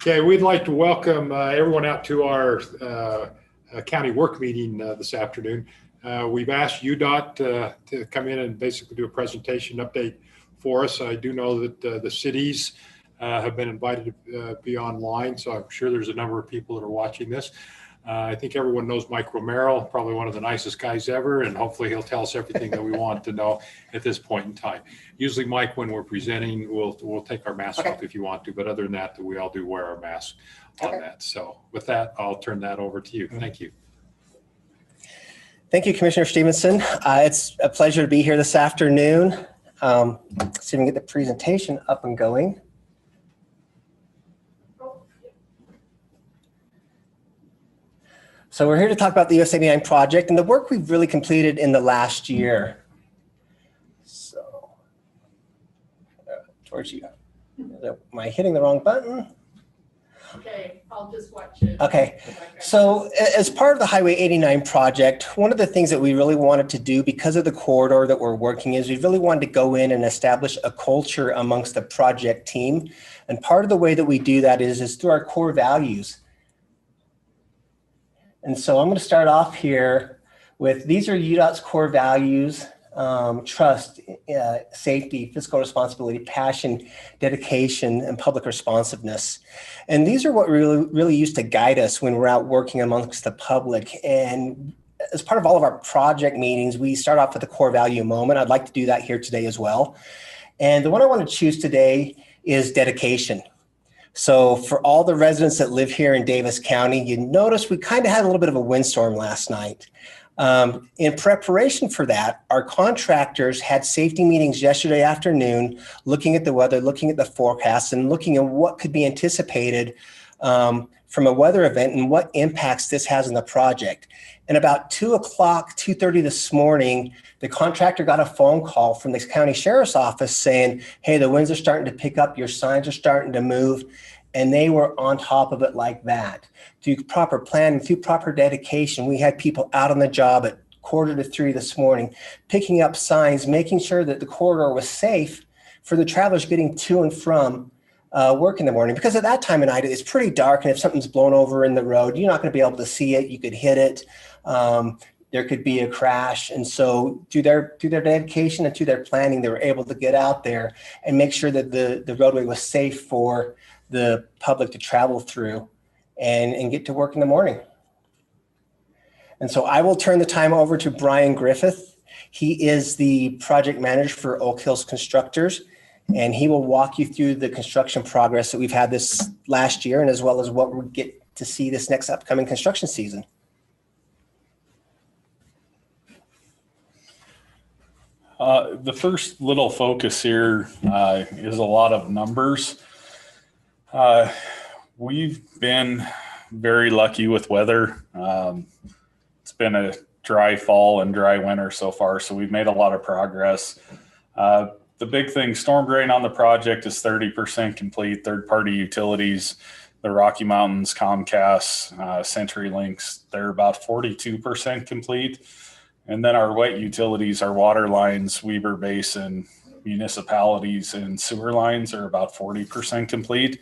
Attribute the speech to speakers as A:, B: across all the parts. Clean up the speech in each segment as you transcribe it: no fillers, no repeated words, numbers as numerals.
A: Okay, we'd like to welcome everyone out to our county work meeting this afternoon. We've asked UDOT to come in and basically do a presentation update for us. I do know that the cities have been invited to be online, so I'm sure there's a number of people that are watching this. I think everyone knows Mike Romero, probably one of the nicest guys ever, and hopefully he'll tell us everything that we want to know at this point in time. Usually, Mike, when we're presenting, we'll take our masks off if you want to, but other than that, we all do wear our masks on that. So with that, I'll turn that over to you. Thank you.
B: Thank you, Commissioner Stevenson. It's a pleasure to be here this afternoon. Let's see if we can get the presentation up and going. So we're here to talk about the US 89 project and the work we've really completed in the last year. So, towards you. Am I hitting the wrong button?
C: Okay, I'll just watch it.
B: Okay, so as part of the Highway 89 project, one of the things that we really wanted to do because of the corridor that we're working is we really wanted to go in and establish a culture amongst the project team. And part of the way that we do that is through our core values. And so I'm going to start off here with, these are UDOT's core values: trust, safety, fiscal responsibility, passion, dedication, and public responsiveness. And these are what really used to guide us when we're out working amongst the public. And as part of all of our project meetings, we start off with a core value moment. I'd like to do that here today as well. And the one I want to choose today is dedication. So for all the residents that live here in Davis County, you notice we kind of had a little bit of a windstorm last night. In preparation for that, our contractors had safety meetings yesterday afternoon, looking at the weather, looking at the forecast, and looking at what could be anticipated from a weather event and what impacts this has on the project. And about 2:30 this morning, the contractor got a phone call from the county sheriff's office saying, hey, the winds are starting to pick up, your signs are starting to move. And they were on top of it like that. Through proper planning, through proper dedication, we had people out on the job at 2:45 this morning, picking up signs, making sure that the corridor was safe for the travelers getting to and from work in the morning. Because at that time of night, it's pretty dark, and if something's blown over in the road, you're not going to be able to see it. You could hit it. There could be a crash. And so through their dedication and through their planning, they were able to get out there and make sure that the roadway was safe for the public to travel through and get to work in the morning. And so I will turn the time over to Brian Griffith. He is the project manager for Oak Hills Constructors, and he will walk you through the construction progress that we've had this last year, and as well as what we get to see this next upcoming construction season.
D: The first little focus here is a lot of numbers. We've been very lucky with weather. It's been a dry fall and dry winter so far, so we've made a lot of progress. The big thing, storm drain on the project is 30% complete. Third-party utilities, the Rocky Mountains, Comcast, CenturyLinks, they're about 42% complete. And then our wet utilities, our water lines, Weber Basin, municipalities, and sewer lines are about 40% complete.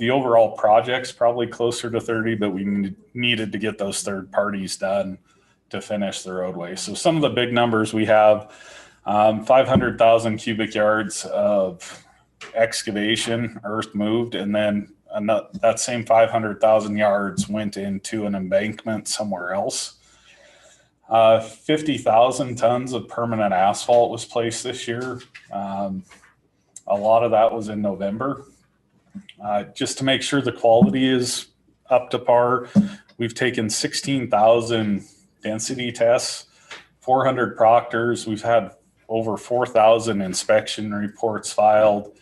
D: The overall project's probably closer to 30, but we needed to get those third parties done to finish the roadway. So some of the big numbers we have, 500,000 cubic yards of excavation, earth moved, and then that same 500,000 yards went into an embankment somewhere else. 50,000 tons of permanent asphalt was placed this year. A lot of that was in November. Just to make sure the quality is up to par, we've taken 16,000 density tests, 400 proctors. We've had over 4,000 inspection reports filed.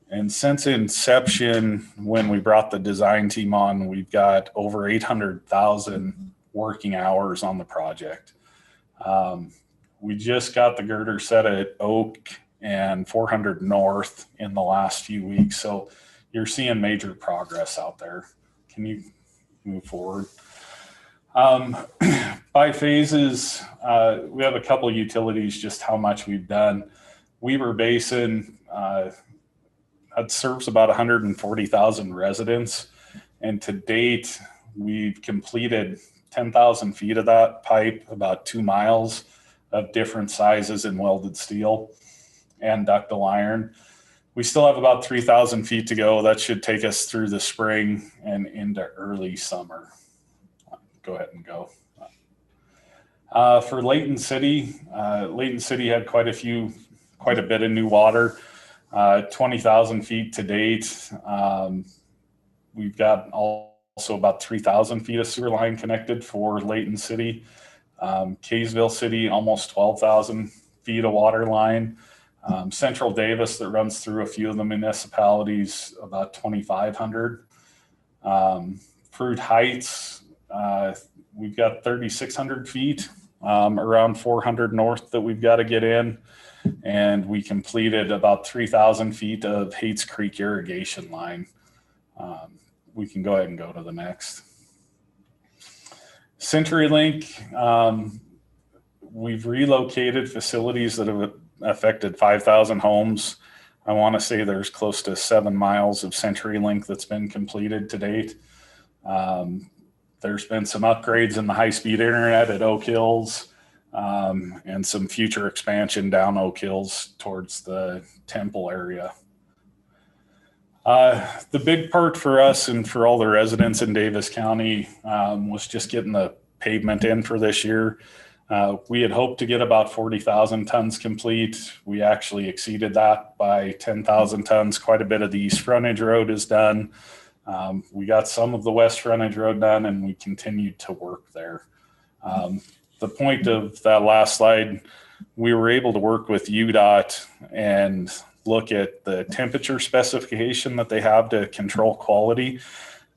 D: And since inception, when we brought the design team on, we've got over 800,000 working hours on the project. We just got the girder set at Oak and 400 North in the last few weeks. So you're seeing major progress out there. Can you move forward? By phases, we have a couple of utilities, just how much we've done. Weber Basin that serves about 140,000 residents. And to date, we've completed 10,000 feet of that pipe, about 2 miles of different sizes in welded steel and ductile iron. We still have about 3,000 feet to go. That should take us through the spring and into early summer. Go ahead and go. For Layton City had quite a bit of new water, 20,000 feet to date. We've got also about 3,000 feet of sewer line connected for Layton City. Kaysville City, almost 12,000 feet of water line. Central Davis, that runs through a few of the municipalities, about 2,500. Fruit Heights, we've got 3,600 feet, around 400 north that we've got to get in. And we completed about 3,000 feet of Hates Creek irrigation line. We can go ahead and go to the next. CenturyLink, we've relocated facilities that have affected 5,000 homes. I want to say there's close to 7 miles of CenturyLink that's been completed to date. There's been some upgrades in the high-speed internet at Oak Hills, and some future expansion down Oak Hills towards the Temple area. The big part for us and for all the residents in Davis County was just getting the pavement in for this year. We had hoped to get about 40,000 tons complete. We actually exceeded that by 10,000 tons. Quite a bit of the East Frontage Road is done. We got some of the West Frontage Road done, and we continued to work there. The point of that last slide, we were able to work with UDOT and look at the temperature specification that they have to control quality.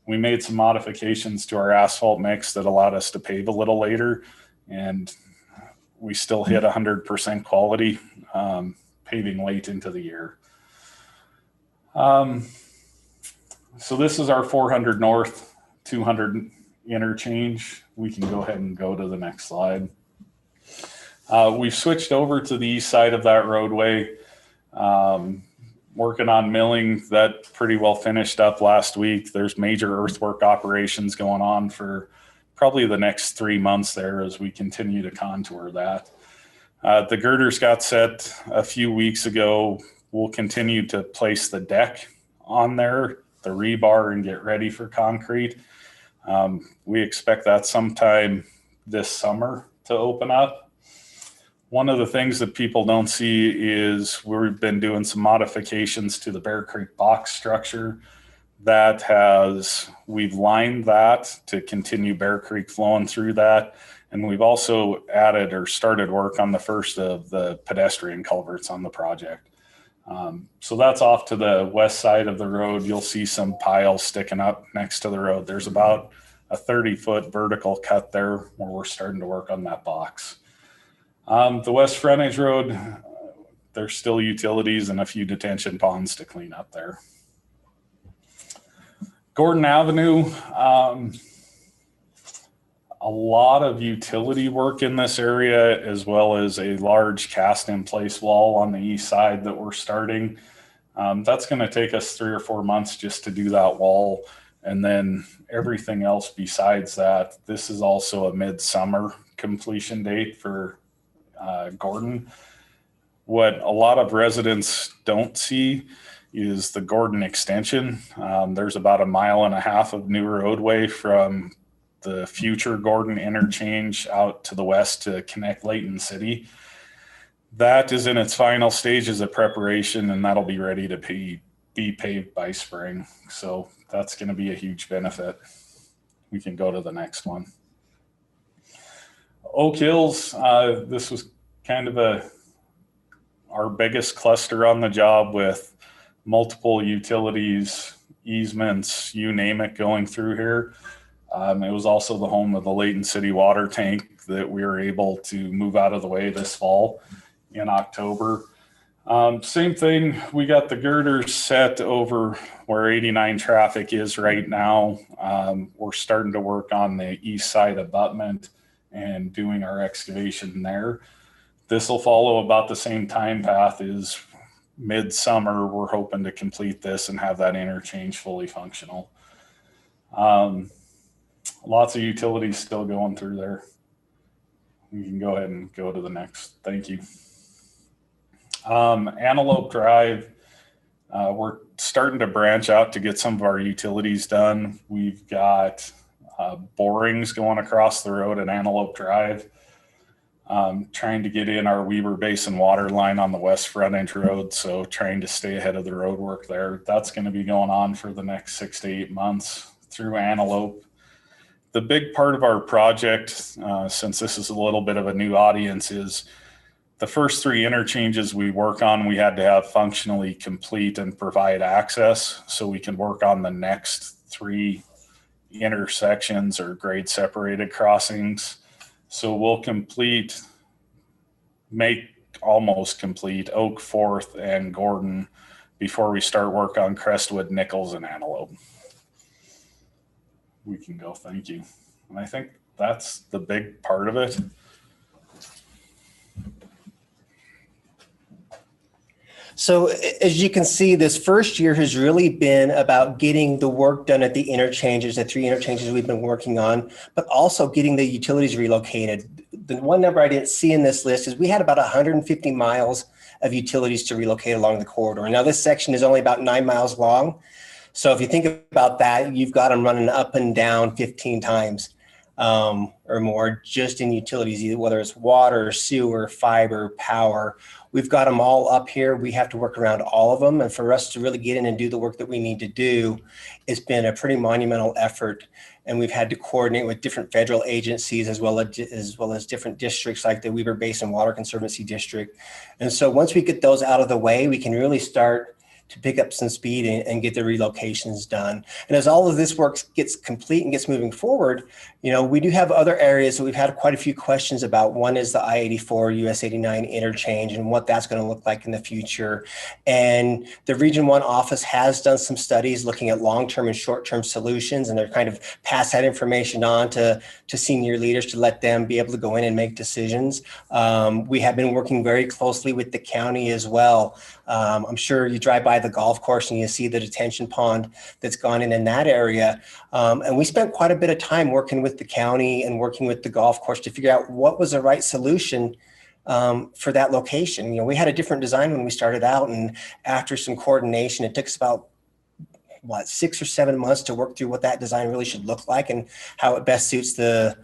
D: We made some modifications to our asphalt mix that allowed us to pave a little later, and we still hit 100% quality paving late into the year. So this is our 400 north, 200 interchange. We can go ahead and go to the next slide. We've switched over to the east side of that roadway, working on milling. That pretty well finished up last week. There's major earthwork operations going on for probably the next 3 months there as we continue to contour that. The girders got set a few weeks ago. We'll continue to place the deck on there, the rebar, and get ready for concrete. We expect that sometime this summer to open up. One of the things that people don't see is we've been doing some modifications to the Bear Creek box structure. We've lined that to continue Bear Creek flowing through that. And we've also added or started work on the first of the pedestrian culverts on the project. So that's off to the west side of the road. You'll see some piles sticking up next to the road. There's about a 30-foot vertical cut there where we're starting to work on that box. The West Frontage Road, there's still utilities and a few detention ponds to clean up there. Gordon Avenue, a lot of utility work in this area, as well as a large cast-in-place wall on the east side that we're starting. That's going to take us 3 or 4 months just to do that wall. And then everything else besides that, this is also a midsummer completion date for Gordon. What a lot of residents don't see is the Gordon extension. There's about 1.5 miles of new roadway from the future Gordon interchange out to the west to connect Layton City. That is in its final stages of preparation, and that'll be ready to be paved by spring. So that's going to be a huge benefit. We can go to the next one. Oak Hills, this was kind of our biggest cluster on the job with multiple utilities, easements, you name it, going through here. It was also the home of the Layton City water tank that we were able to move out of the way this fall in October. Same thing, we got the girders set over where 89 traffic is right now. We're starting to work on the east side abutment and doing our excavation there. This will follow about the same time path as midsummer, we're hoping to complete this and have that interchange fully functional. Lots of utilities still going through there. You can go ahead and go to the next. Thank you. Antelope Drive, we're starting to branch out to get some of our utilities done. We've got borings going across the road at Antelope Drive. Trying to get in our Weber Basin water line on the west frontage road, so trying to stay ahead of the road work there. That's going to be going on for the next 6 to 8 months through Antelope. The big part of our project, since this is a little bit of a new audience, is the first 3 interchanges we work on, we had to have functionally complete and provide access so we can work on the next 3 intersections or grade separated crossings. So we'll make almost complete Oak, 4th, and Gordon before we start work on Crestwood, Nichols, and Antelope. We can go, thank you. And I think that's the big part of it.
B: So as you can see, this first year has really been about getting the work done at the interchanges, the 3 interchanges we've been working on, but also getting the utilities relocated. The one number I didn't see in this list is we had about 150 miles of utilities to relocate along the corridor. Now this section is only about 9 miles long. So if you think about that, you've got them running up and down 15 times or more just in utilities, whether it's water, sewer, fiber, power. We've got them all up here. We have to work around all of them. And for us to really get in and do the work that we need to do, it's been a pretty monumental effort. And we've had to coordinate with different federal agencies as well as different districts like the Weber Basin Water Conservancy District. And so once we get those out of the way, we can really start to pick up some speed and get the relocations done. And as all of this work gets complete and gets moving forward, we do have other areas that we've had quite a few questions about. One is the I-84 US 89 interchange and what that's going to look like in the future. And the Region 1 office has done some studies looking at long-term and short-term solutions, and they're kind of pass that information on to senior leaders to let them be able to go in and make decisions. We have been working very closely with the county as well. I'm sure you drive by the golf course and you see the detention pond that's gone in that area. And we spent quite a bit of time working with the county and working with the golf course to figure out what was the right solution for that location. We had a different design when we started out, and after some coordination, it took us about 6 or 7 months to work through what that design really should look like and how it best suits the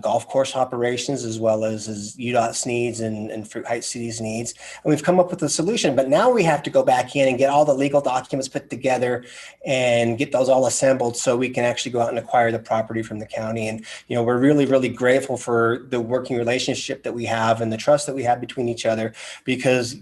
B: golf course operations as well as UDOT's needs and Fruit Heights City's needs. And we've come up with a solution, but now we have to go back in and get all the legal documents put together and get those all assembled so we can actually go out and acquire the property from the county. And, we're really, really grateful for the working relationship that we have and the trust that we have between each other, because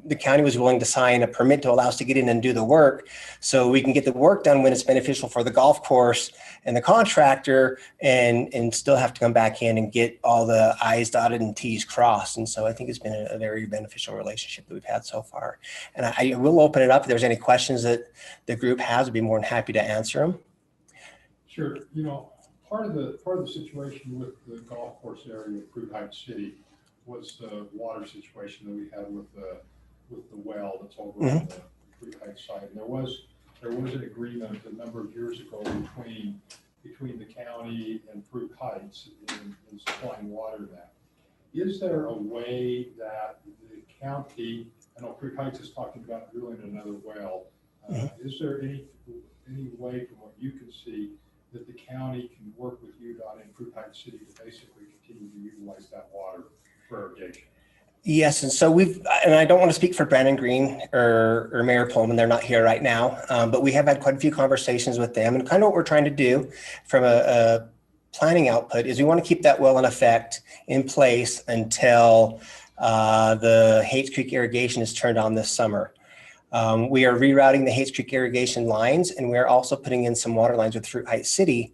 B: the county was willing to sign a permit to allow us to get in and do the work so we can get the work done when it's beneficial for the golf course and the contractor, and still have to come back in and get all the I's dotted and T's crossed. And so I think it's been a very beneficial relationship that we've had so far. And I will open it up. If there's any questions that the group has, I'd be more than happy to answer them.
A: Sure. Part of the situation with the golf course area of Fruit Heights City was the water situation that we had with the well that's over on the Fruit Heights side. And there was an agreement a number of years ago between the county and Fruit Heights in supplying water to that. Is there a way that the county, I know Fruit Heights is talking about drilling another well. Is there any way from what you can see that the county can work with UDOT and Fruit Heights City to basically continue to utilize that water for irrigation?
B: Yes, and so and I don't want to speak for Brandon Green or Mayor Pullman, they're not here right now, but we have had quite a few conversations with them, and kind of what we're trying to do from a planning output is we want to keep that well in effect in place until the Hates Creek irrigation is turned on this summer. We are rerouting the Hates Creek irrigation lines, and we are also putting in some water lines with Fruit Heights City.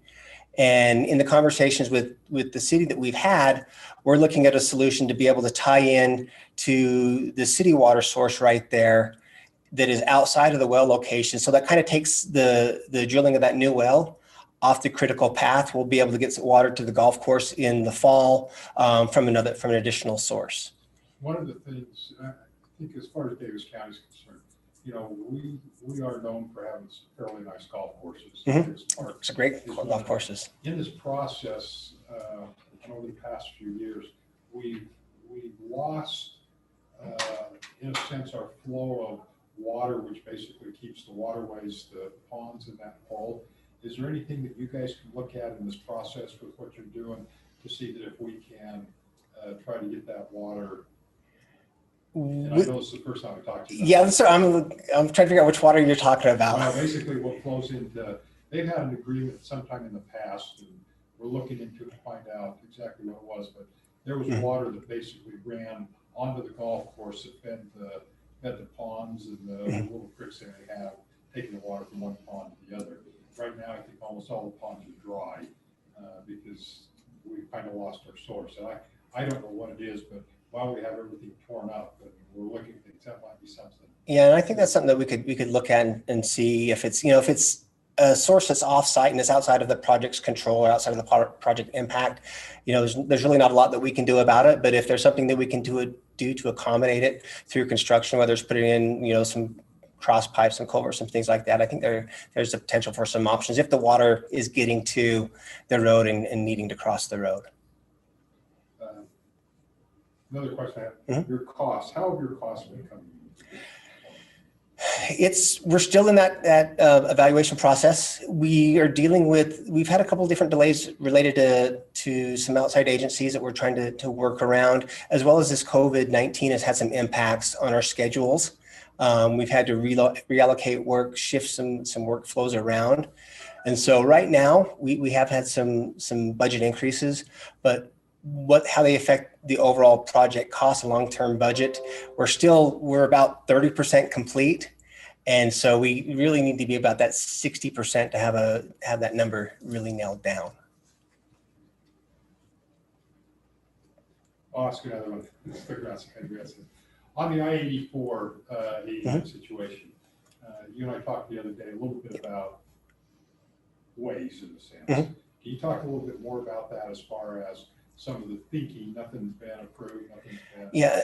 B: And in the conversations with the city that we've had, we're looking at a solution to be able to tie in to the city water source right there that is outside of the well location. So that kind of takes the drilling of that new well off the critical path. We'll be able to get some water to the golf course in the fall from an additional source.
A: One of the things, think as far as Davis County is concerned, you know, we are known for having some fairly nice golf courses.
B: It's a great golf courses.
A: In this process, over the past few years, we've lost, in a sense, our flow of water, which basically keeps the waterways, the ponds in that full. Is there anything that you guys can look at in this process with what you're doing to see that if we can try to get that water? And I know this is the first time I talked to you.
B: Yeah, so I'm trying to figure out which water you're talking about.
A: Well, basically what flows into, they've had an agreement sometime in the past, and we're looking into it to find out exactly what it was, but there was water that basically ran onto the golf course that fed the ponds and the little creeks that they have, taking the water from one pond to the other. Right now, I think almost all the ponds are dry because we kind of lost our source. And I don't know what it is, but while we have everything torn up and we're looking at things, that might be something.
B: Yeah, and I think that's something that we could look at and see if it's, if it's a source that's off-site and it's outside of the project's control or outside of the project impact. There's really not a lot that we can do about it, but if there's something that we can do to accommodate it through construction, whether it's putting in, some cross pipes and culverts and things like that, I think there's a potential for some options if the water is getting to the road and needing to cross the road.
A: Another question I have, your costs, how have your costs been coming?
B: We're still in that evaluation process. We've had a couple of different delays related to some outside agencies that we're trying to work around, as well as this COVID-19 has had some impacts on our schedules. We've had to reallocate work, shift some workflows around. And so right now we have had some budget increases, but how they affect the overall project cost and long-term budget, we're about 30% complete. And so we really need to be about that 60% to have that number really nailed down.
A: I'll ask you another one. On the I-84 situation, you and I talked the other day a little bit about ways in a sense. Can you talk a little bit more about that as far as some of the thinking? Nothing's been approved, nothing's been...
B: Yeah,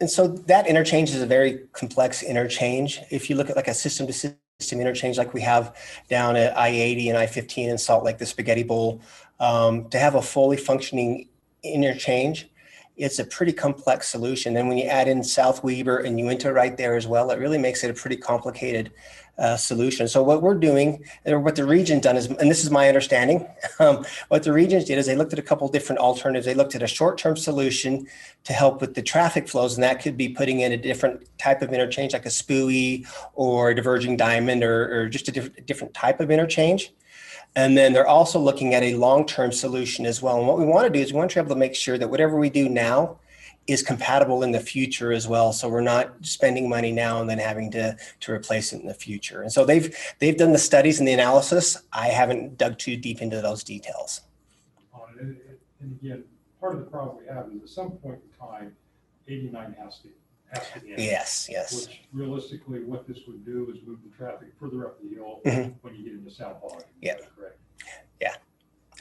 B: and so that interchange is a very complex interchange. If you look at like a system-to-system interchange like we have down at I-80 and I-15 in Salt Lake, the Spaghetti Bowl, to have a fully functioning interchange, it's a pretty complex solution. Then when you add in South Weber and Uinta right there as well, it really makes it a pretty complicated solution. So what we're doing, or what the region done is, and this is my understanding, what the regions did is they looked at a couple of different alternatives. They looked at a short-term solution to help with the traffic flows, and that could be putting in a different type of interchange, like a spooey or a diverging diamond, or just a different type of interchange. And then they're also looking at a long-term solution as well. And what we want to do is we want to be able to make sure that whatever we do now is compatible in the future as well. So we're not spending money now and then having to replace it in the future. And so they've done the studies and the analysis. I haven't dug too deep into those details.
A: And again, part of the problem we have is at some point in time, 89 has to end.
B: Yes.
A: Which realistically, what this would do is move the traffic further up the hill when you get into South Hog.
B: Yeah.
A: Correct.
B: Yeah.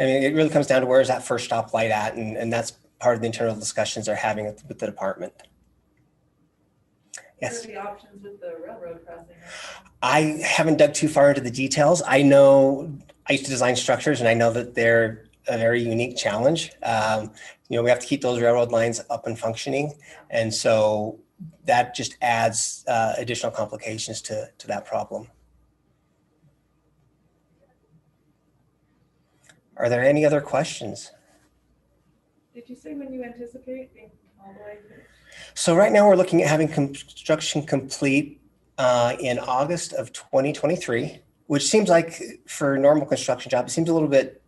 B: I mean, it really comes down to where is that first stoplight at, and that's part of the internal discussions they're having with the department. Yes.
C: What are the options with the railroad crossing?
B: I haven't dug too far into the details. I used to design structures, and I know that they're a very unique challenge. We have to keep those railroad lines up and functioning, and so that just adds additional complications to that problem. Are there any other questions?
C: Did you say when you anticipate being all the way finished?
B: So right now we're looking at having construction complete in August of 2023, which seems like for a normal construction job, it seems a little bit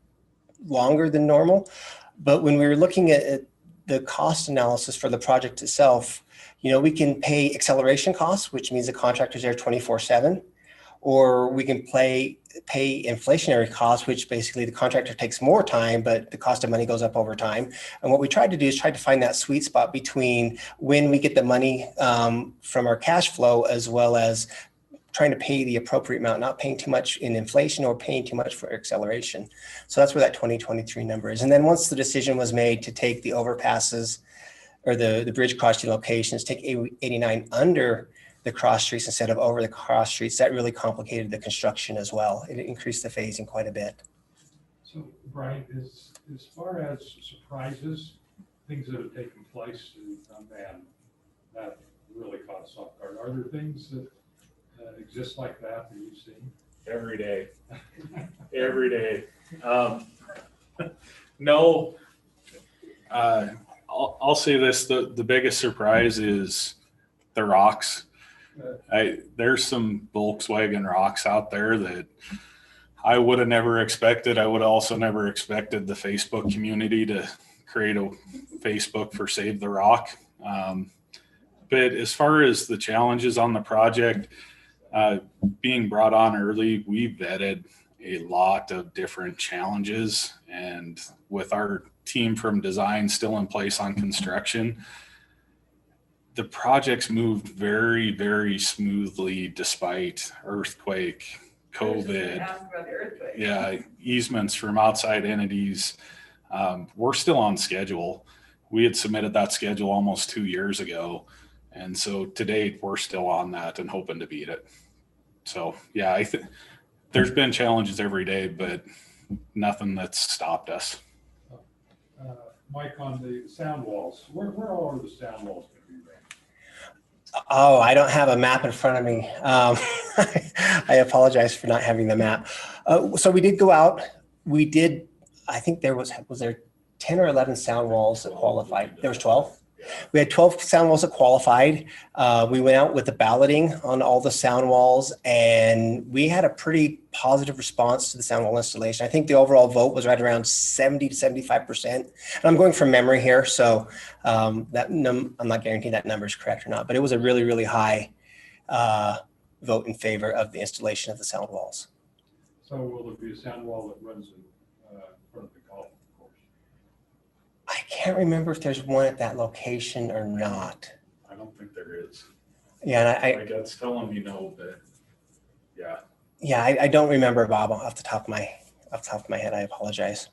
B: longer than normal. But when we were looking at the cost analysis for the project itself, we can pay acceleration costs, which means the contractor's there 24/7, or we can pay inflationary costs, which basically the contractor takes more time, but the cost of money goes up over time. And what we tried to do is try to find that sweet spot between when we get the money from our cash flow, as well as trying to pay the appropriate amount, not paying too much in inflation or paying too much for acceleration. So that's where that 2023 number is. And then once the decision was made to take the overpasses or the bridge crossing locations, take 89 under the cross streets instead of over the cross streets. That really complicated the construction as well. It increased the phasing quite a bit.
A: So, Brian, as far as surprises, things that have taken place, man, that really caught us off guard. Are there things that exist like that you've seen?
D: Every day. Every day. No, I'll say this, the biggest surprise is the rocks. There's some Volkswagen rocks out there that I would have never expected. I would also never expected the Facebook community to create a Facebook for Save the Rock. But as far as the challenges on the project, being brought on early, we vetted a lot of different challenges, and with our team from design still in place on construction, the projects moved very, very smoothly despite earthquake, COVID, yeah, easements from outside entities. We're still on schedule. We had submitted that schedule almost 2 years ago. And so to date, we're still on that and hoping to beat it. So yeah, I think there's been challenges every day, but nothing that's stopped us.
A: Mike, on the sound walls, where all are the sound walls going to be ran?
B: Oh, I don't have a map in front of me. I apologize for not having the map. So we did go out. We did, I think there was there 10 or 11 sound walls that qualified. There was 12. We had 12 sound walls that qualified. We went out with the balloting on all the sound walls, and we had a pretty positive response to the sound wall installation. I think the overall vote was right around 70 to 75%. And I'm going from memory here, so I'm not guaranteeing that number is correct or not, but it was a really, really high vote in favor of the installation of the sound walls.
A: So will there be a sound wall that runs in front of the golf course?
B: I can't remember if there's one at that location or not.
D: I don't think there is.
B: Yeah, and
D: My gut's telling me no, but yeah.
B: Yeah, I don't remember, Bob, off the top of my head. I apologize.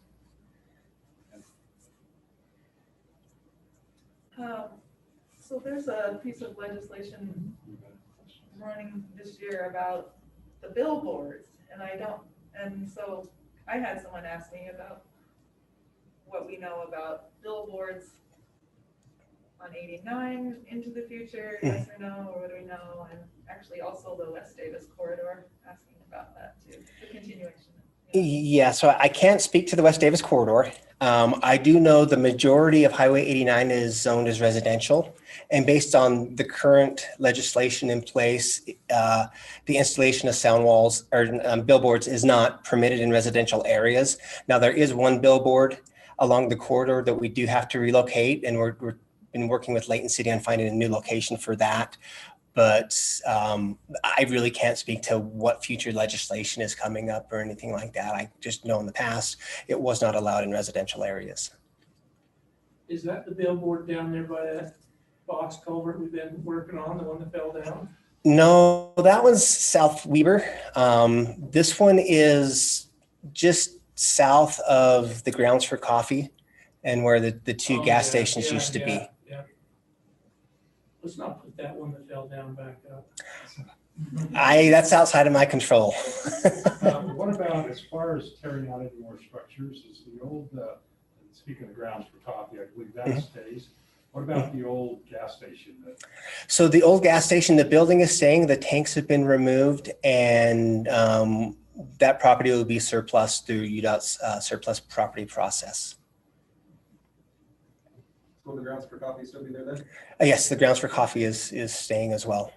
C: So there's a piece of legislation running this year about the billboards, and so I had someone ask me about what we know about billboards on 89 into the future, yes or no, or what do we know? And actually also the West Davis corridor, asking about that too, the continuation.
B: Yeah, so I can't speak to the West Davis corridor. I do know the majority of Highway 89 is zoned as residential, and based on the current legislation in place, the installation of sound walls or billboards is not permitted in residential areas. Now there is one billboard along the corridor that we do have to relocate, and we're been working with Layton City on finding a new location for that. But I really can't speak to what future legislation is coming up or anything like that. I just know in the past, it was not allowed in residential areas.
E: Is that the billboard down there by that box culvert we've been working on, the one that fell down?
B: No, that one's South Weber. This one is just south of the Grounds for Coffee and where the two gas stations used to be.
E: Yeah. Let's not put that one that fell down back up.
B: That's outside of my control.
A: What about as far as tearing out any more structures? Is the old, speaking of Grounds for Coffee, I believe that stays. What about the old gas station?
B: So the old gas station, the building is staying, the tanks have been removed, and that property will be surplus through UDOT's surplus property process.
F: Will the Grounds for Coffee still be there then?
B: Yes, the Grounds for Coffee is staying as well.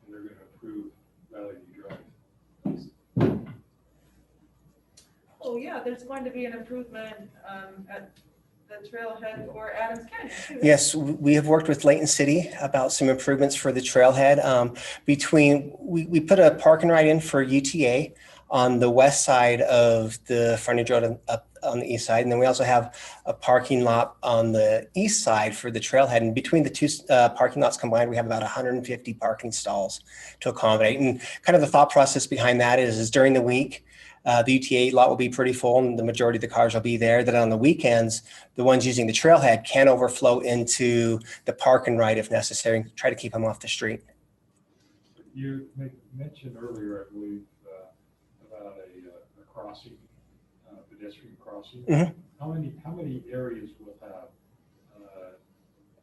A: And they're going to approve Valley View Drive.
C: Oh yeah, there's going to be an improvement at the trailhead or Adams Canyon too.
B: Yes, we have worked with Layton City about some improvements for the trailhead. We put a park and ride in for UTA on the west side of the frontage road up on the east side. And then we also have a parking lot on the east side for the trailhead. And between the two parking lots combined, we have about 150 parking stalls to accommodate. And kind of the thought process behind that is during the week, The UTA lot will be pretty full and the majority of the cars will be there. Then on the weekends, the ones using the trailhead can overflow into the park and ride if necessary, and try to keep them off the street.
A: You mentioned earlier, I believe, about a crossing, pedestrian crossing.
B: Mhm.
A: How many areas will have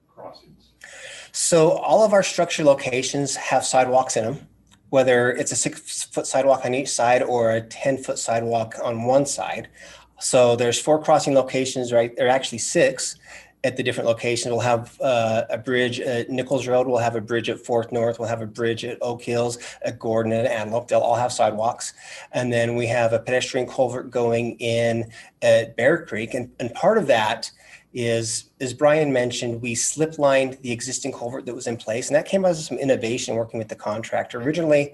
A: crossings?
B: So all of our structure locations have sidewalks in them, whether it's a 6-foot sidewalk on each side or a 10-foot sidewalk on one side. So there's 4 crossing locations, right? There are actually 6 at the different locations. We'll have a bridge at Nichols Road. We'll have a bridge at 4th North. We'll have a bridge at Oak Hills, at Gordon and Antelope. They'll all have sidewalks. And then we have a pedestrian culvert going in at Bear Creek. And part of that is, as Brian mentioned, we slip lined the existing culvert that was in place, and that came out of some innovation working with the contractor. Originally,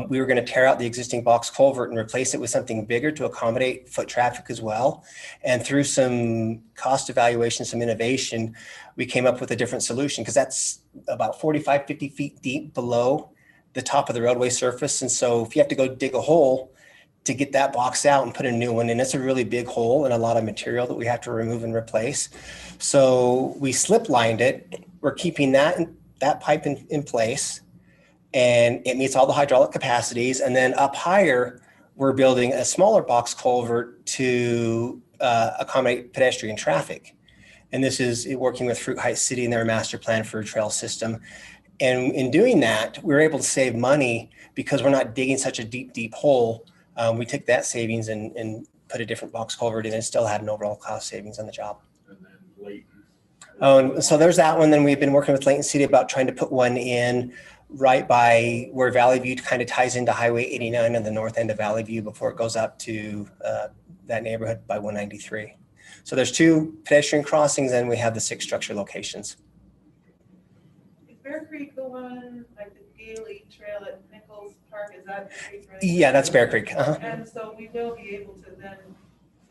B: we were going to tear out the existing box culvert and replace it with something bigger to accommodate foot traffic as well. And through some cost evaluation, some innovation, we came up with a different solution, because that's about 45, 50 feet deep below the top of the roadway surface. And so if you have to go dig a hole to get that box out and put a new one in, it's a really big hole and a lot of material that we have to remove and replace. So we slip lined it. We're keeping that pipe in place, and it meets all the hydraulic capacities. And then up higher, we're building a smaller box culvert to accommodate pedestrian traffic. And this is working with Fruit Heights City and their master plan for a trail system. And in doing that, we're able to save money because we're not digging such a deep hole. We took that savings and put a different box culvert in and still had an overall cost savings on the job.
D: And then Layton.
B: And so there's that one. Then we've been working with Layton City about trying to put one in right by where Valley View kind of ties into Highway 89 on the north end of Valley View before it goes up to that neighborhood by 193. So there's 2 pedestrian crossings, and we have the 6 structure locations.
C: Is Bear Creek the one, like the Gailey Trail at Nichols Park, is that the creek running?
B: Yeah, that's Bear Creek. Uh-huh.
C: And so we will be able to then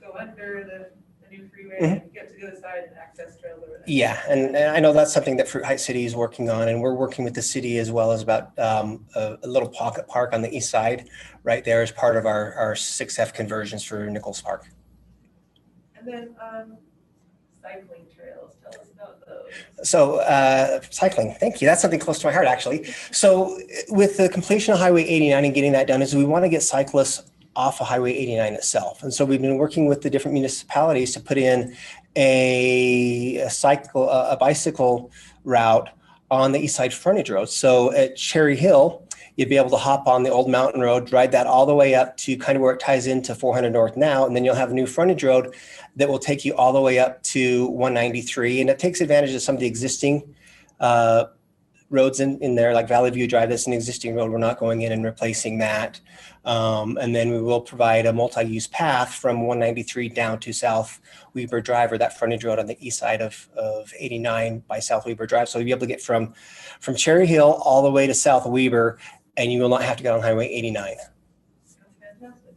C: go under the new freeway
B: Mhm.
C: and get to the other side and access trails over there.
B: Yeah, and I know that's something that Fruit Heights City is working on, and we're working with the city as well as about a little pocket park on the east side right there as part of our 6F conversions for Nichols Park.
C: And then cycling trails, tell us about those.
B: So cycling, thank you. That's something close to my heart, actually. So with the completion of Highway 89 and getting that done, is we want to get cyclists off of Highway 89 itself. And so we've been working with the different municipalities to put in a bicycle route on the east side frontage road. So at Cherry Hill, you'd be able to hop on the old mountain road, ride that all the way up to kind of where it ties into 400 North now, and then you'll have a new frontage road that will take you all the way up to 193, and it takes advantage of some of the existing roads in there, like Valley View Drive. That's an existing road. We're not going in and replacing that. And then we will provide a multi-use path from 193 down to South Weber Drive, or that frontage road on the east side of 89 by South Weber Drive. So you'll be able to get from Cherry Hill all the way to South Weber, and you will not have to get on Highway 89.
C: That's fantastic.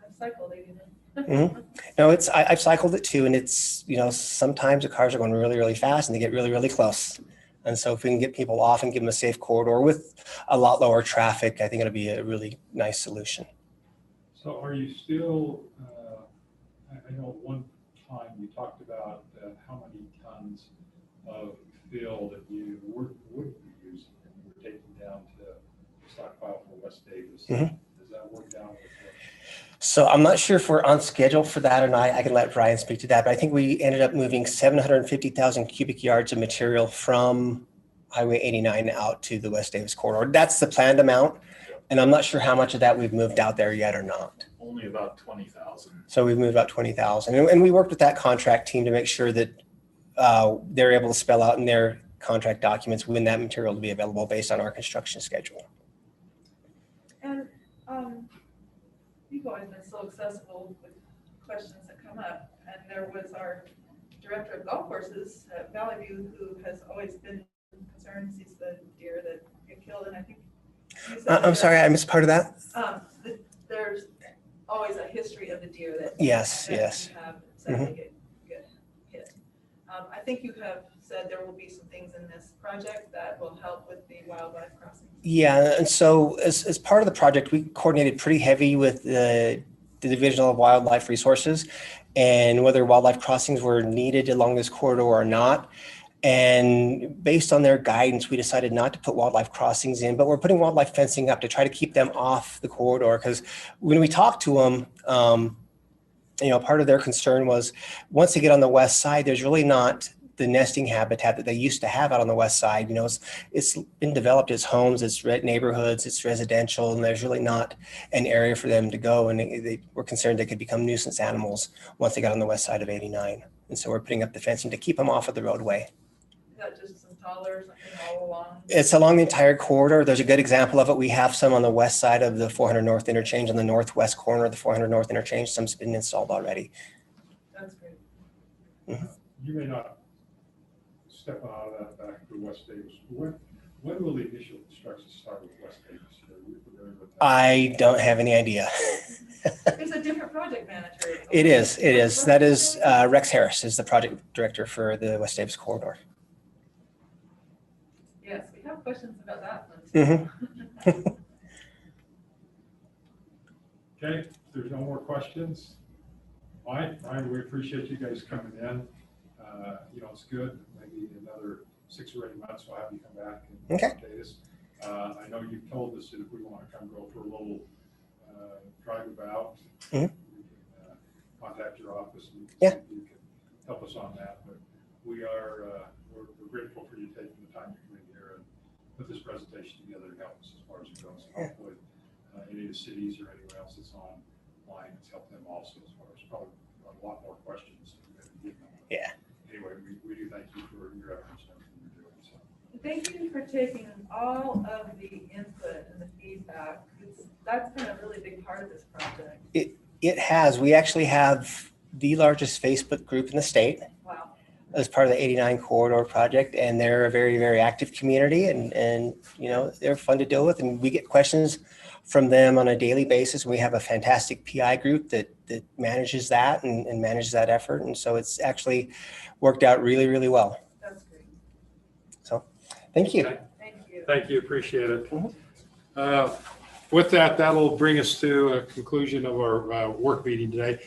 C: I've cycled 89.
B: Mm-hmm. No, I've cycled it too, and it's, sometimes the cars are going really, really fast and they get really, really close. And so if we can get people off and give them a safe corridor with a lot lower traffic, I think it'll be a really nice solution.
A: So are you still, I know at one time you talked about how many tons of fill that you would be using and you were taking down to stockpile for West Davis.
B: Mm-hmm.
A: Does that work down with
B: So I'm not sure if we're on schedule for that or not. I can let Brian speak to that, but I think we ended up moving 750,000 cubic yards of material from Highway 89 out to the West Davis corridor. That's the planned amount. And I'm not sure how much of that we've moved out there yet or not.
D: Only about 20,000.
B: So we've moved about 20,000. And we worked with that contract team to make sure that they're able to spell out in their contract documents when that material will be available based on our construction schedule.
C: And you've always been so accessible with questions that come up. And there was our director of golf courses at Valley View, who has always been concerned, sees the deer that get killed. And I think you said
B: I'm sorry, I missed part of that.
C: There's always a history of the deer that
B: Yes.
C: you have sadly get hit. I think you have said there will be some things in this project that will help with the wildlife crossings.
B: Yeah, and so as part of the project, we coordinated pretty heavy with the Division of Wildlife Resources and whether wildlife crossings were needed along this corridor or not. And based on their guidance, we decided not to put wildlife crossings in, but we're putting wildlife fencing up to try to keep them off the corridor. Because when we talked to them, part of their concern was once they get on the west side, there's really not the nesting habitat that they used to have out on the west side. It's been developed as homes, it's neighborhoods, it's residential, and there's really not an area for them to go. And they were concerned they could become nuisance animals once they got on the west side of 89. And so we're putting up the fencing to keep them off of the roadway.
C: Is that just some taller or something all along?
B: It's along the entire corridor. There's a good example of it. We have some on the west side of the 400 North interchange, on the northwest corner of the 400 North interchange. Some's been installed already.
C: That's great.
A: You may not step out of that back to West Davis. When will the initial construction start with West Davis? Are you familiar with that?
B: I don't have any idea.
C: There's a different project manager.
B: It is. That is Rex Harris is the project director for the West Davis corridor.
C: Yes, we have questions about that one.
A: Okay, if there's no more questions, Ryan, we appreciate you guys coming in. It's good. Maybe another 6 or 8 months, we'll have you come back and update us. I know you've told us that if we want to come go for a little drive about, we can contact your office and you can help us on that. But we're grateful for you taking the time to come in here and put this presentation together to help us as far as it goes. Hopefully, any of the cities or anyone else that's online, it's helped them also as far as probably a lot more questions.
B: Yeah.
A: Anyway, we do thank you for your efforts and everything you're doing. So.
C: Thank you for taking all of the input and the feedback. That's been a really big part of this project.
B: It has. We actually have the largest Facebook group in the state.
C: Wow.
B: As part of the 89 corridor project, and they're a very, very active community, and they're fun to deal with, and we get questions from them on a daily basis. We have a fantastic PI group that manages that and manages that effort, and so it's actually worked out really, really well.
C: That's great.
B: So thank you.
C: Thank you.
A: Thank you, appreciate it. With that, that'll bring us to a conclusion of our work meeting today.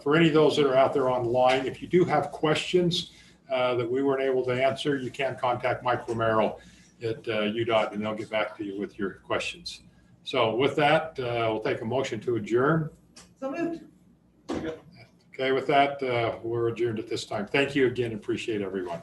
A: For any of those that are out there online, if you do have questions that we weren't able to answer, you can contact Mike Romero at UDOT and they'll get back to you with your questions. So with that, we'll take a motion to adjourn.
C: So moved.
A: Okay, with that, we're adjourned at this time. Thank you again. Appreciate everyone.